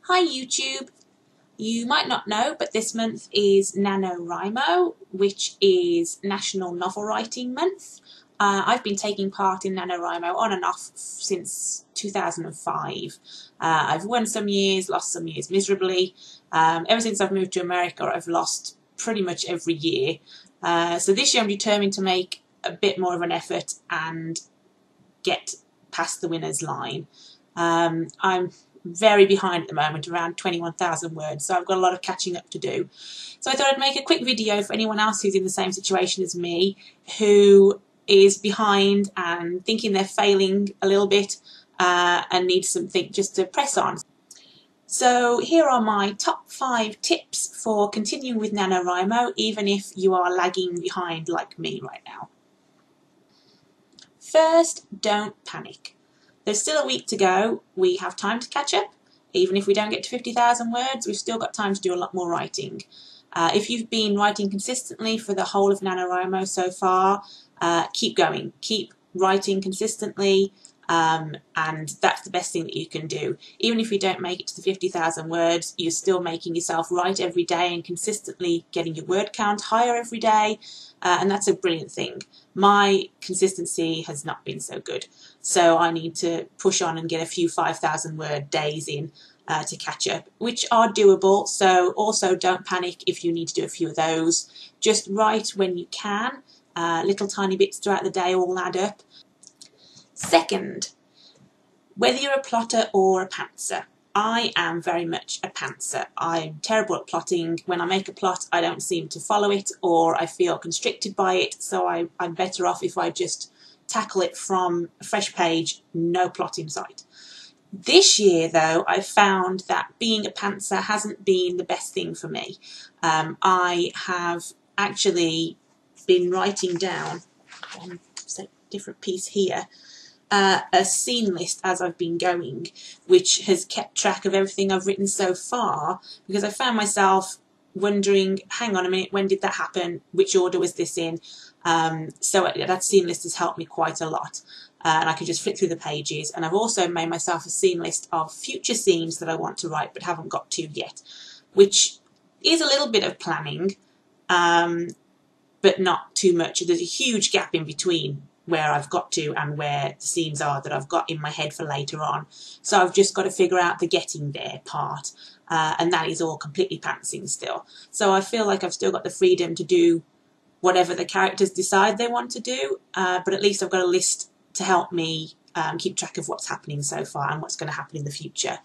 Hi YouTube! You might not know, but this month is NaNoWriMo, which is National Novel Writing Month. I've been taking part in NaNoWriMo on and off since 2005. I've won some years, lost some years miserably. Ever since I've moved to America, I've lost pretty much every year. So this year I'm determined to make a bit more of an effort and get past the winner's line. I'm very behind at the moment, around 21,000 words, so I've got a lot of catching up to do. So I thought I'd make a quick video for anyone else who's in the same situation as me, who is behind and thinking they're failing a little bit and needs something just to press on. So here are my top 5 tips for continuing with NaNoWriMo, even if you are lagging behind like me right now. First, don't panic. There's still a week to go. We have time to catch up. Even if we don't get to 50,000 words, we've still got time to do a lot more writing. If you've been writing consistently for the whole of NaNoWriMo so far, keep going. Keep writing consistently, and that's the best thing that you can do. Even if you don't make it to the 50,000 words, you're still making yourself write every day and consistently getting your word count higher every day, and that's a brilliant thing. My consistency has not been so good, so I need to push on and get a few 5,000 word days in to catch up, which are doable. So also don't panic if you need to do a few of those. Just write when you can. Little tiny bits throughout the day all add up. Second, whether you're a plotter or a pantser, I am very much a pantser. I'm terrible at plotting. When I make a plot, I don't seem to follow it, or I feel constricted by it, so I'm better off if I just tackle it from a fresh page, no plot in sight. This year, though, I've found that being a pantser hasn't been the best thing for me. I have actually been writing down on a different piece here, a scene list as I've been going, which has kept track of everything I've written so far, because I found myself wondering, hang on a minute, when did that happen? Which order was this in? So that scene list has helped me quite a lot. And I can just flick through the pages, and I've also made myself a scene list of future scenes that I want to write but haven't got to yet, which is a little bit of planning, but not too much. There's a huge gap in between where I've got to and where the scenes are that I've got in my head for later on. So I've just got to figure out the getting there part, and that is all completely pantsing still. So I feel like I've still got the freedom to do whatever the characters decide they want to do, but at least I've got a list to help me keep track of what's happening so far and what's going to happen in the future.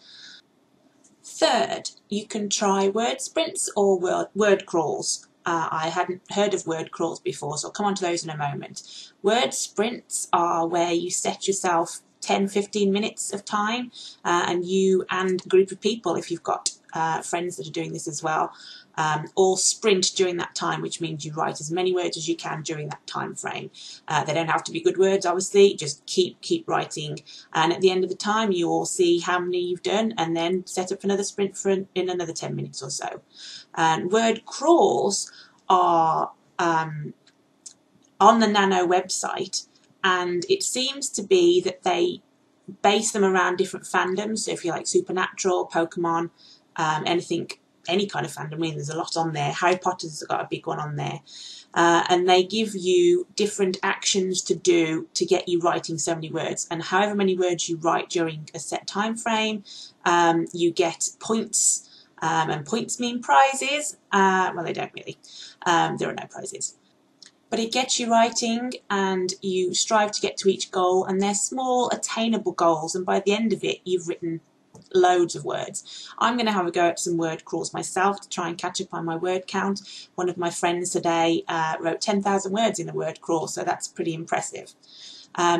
Third, you can try word sprints or word crawls. I hadn't heard of word crawls before, so I'll come on to those in a moment. Word sprints are where you set yourself 10-15 minutes of time, and you and a group of people, if you've got friends that are doing this as well, all sprint during that time, which means you write as many words as you can during that time frame. They don't have to be good words, obviously, just keep writing, and at the end of the time you all see how many you've done, and then set up another sprint for in another 10 minutes or so. And word crawls are on the Nano website, and it seems to be that they base them around different fandoms. So if you like Supernatural, Pokemon, anything, any kind of fandom, I mean, there's a lot on there. Harry Potter's got a big one on there. And they give you different actions to do to get you writing so many words. And however many words you write during a set time frame, you get points. And points mean prizes. Well, they don't really. There are no prizes. But it gets you writing, and you strive to get to each goal, and they're small, attainable goals, and by the end of it, you've written loads of words. I'm going to have a go at some word crawls myself to try and catch up on my word count. One of my friends today wrote 10,000 words in a word crawl, so that's pretty impressive.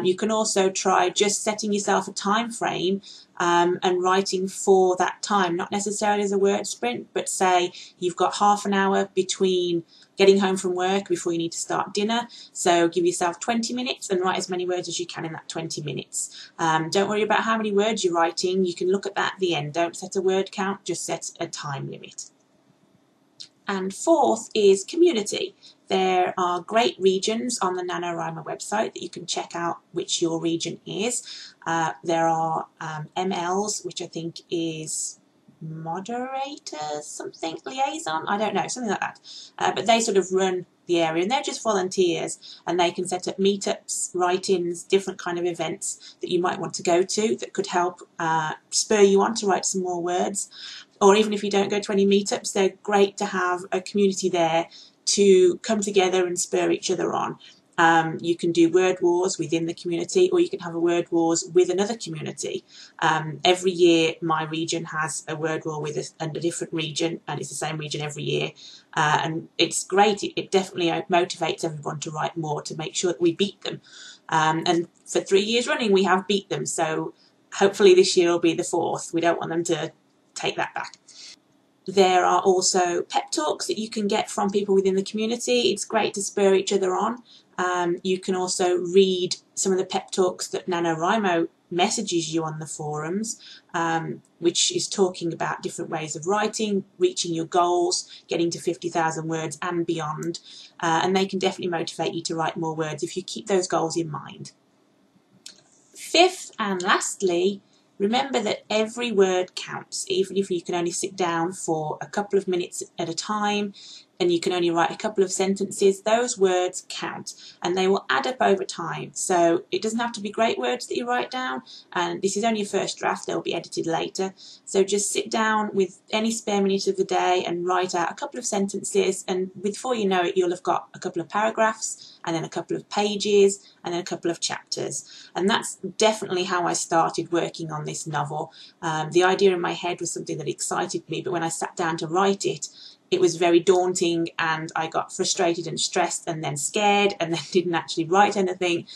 You can also try just setting yourself a time frame and writing for that time, not necessarily as a word sprint, but say you've got half an hour between getting home from work before you need to start dinner, so give yourself 20 minutes and write as many words as you can in that 20 minutes. Don't worry about how many words you're writing, you can look at that at the end. Don't set a word count, just set a time limit. And fourth is community. There are great regions on the NaNoWriMo website that you can check out which your region is. There are MLs, which I think is moderators, something, liaison, I don't know, something like that. But they sort of run the area, and they're just volunteers, and they can set up meetups, write-ins, different kind of events that you might want to go to that could help spur you on to write some more words. Or even if you don't go to any meetups, they're great to have a community there to come together and spur each other on. You can do word wars within the community, or you can have a word wars with another community. Every year my region has a word war with a different region, and it's the same region every year, and it's great. It definitely motivates everyone to write more, to make sure that we beat them, and for 3 years running we have beat them, so hopefully this year will be the 4th. We don't want them to take that back. There are also pep talks that you can get from people within the community. It's great to spur each other on. You can also read some of the pep talks that NaNoWriMo messages you on the forums, which is talking about different ways of writing, reaching your goals, getting to 50,000 words and beyond. And they can definitely motivate you to write more words if you keep those goals in mind. 5th and lastly, remember that every word counts, even if you can only sit down for a couple of minutes at a time and you can only write a couple of sentences. Those words count, and they will add up over time. So it doesn't have to be great words that you write down, and this is only a first draft, they'll be edited later. So just sit down with any spare minute of the day and write out a couple of sentences, and before you know it, you'll have got a couple of paragraphs, and then a couple of pages, and then a couple of chapters. And that's definitely how I started working on this novel. The idea in my head was something that excited me, but when I sat down to write it, it was very daunting, and I got frustrated and stressed and then scared, and then didn't actually write anything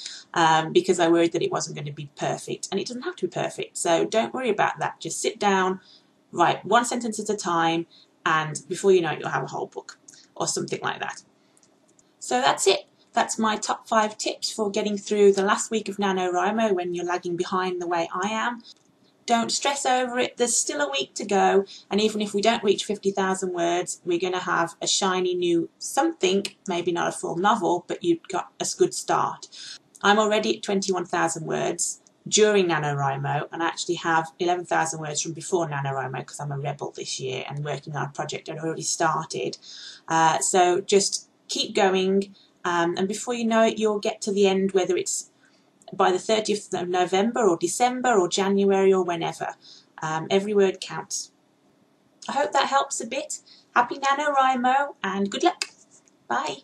because I worried that it wasn't going to be perfect. And it doesn't have to be perfect, so don't worry about that. Just sit down, write one sentence at a time, and before you know it, you'll have a whole book or something like that. So that's it. That's my top 5 tips for getting through the last week of NaNoWriMo when you're lagging behind the way I am. Don't stress over it, there's still a week to go, and even if we don't reach 50,000 words, we're going to have a shiny new something, maybe not a full novel, but you've got a good start. I'm already at 21,000 words during NaNoWriMo, and I actually have 11,000 words from before NaNoWriMo because I'm a rebel this year and working on a project I'd already started. So just keep going, and before you know it, you'll get to the end, whether it's by the 30th of November or December or January or whenever. Every word counts. I hope that helps a bit. Happy NaNoWriMo and good luck. Bye.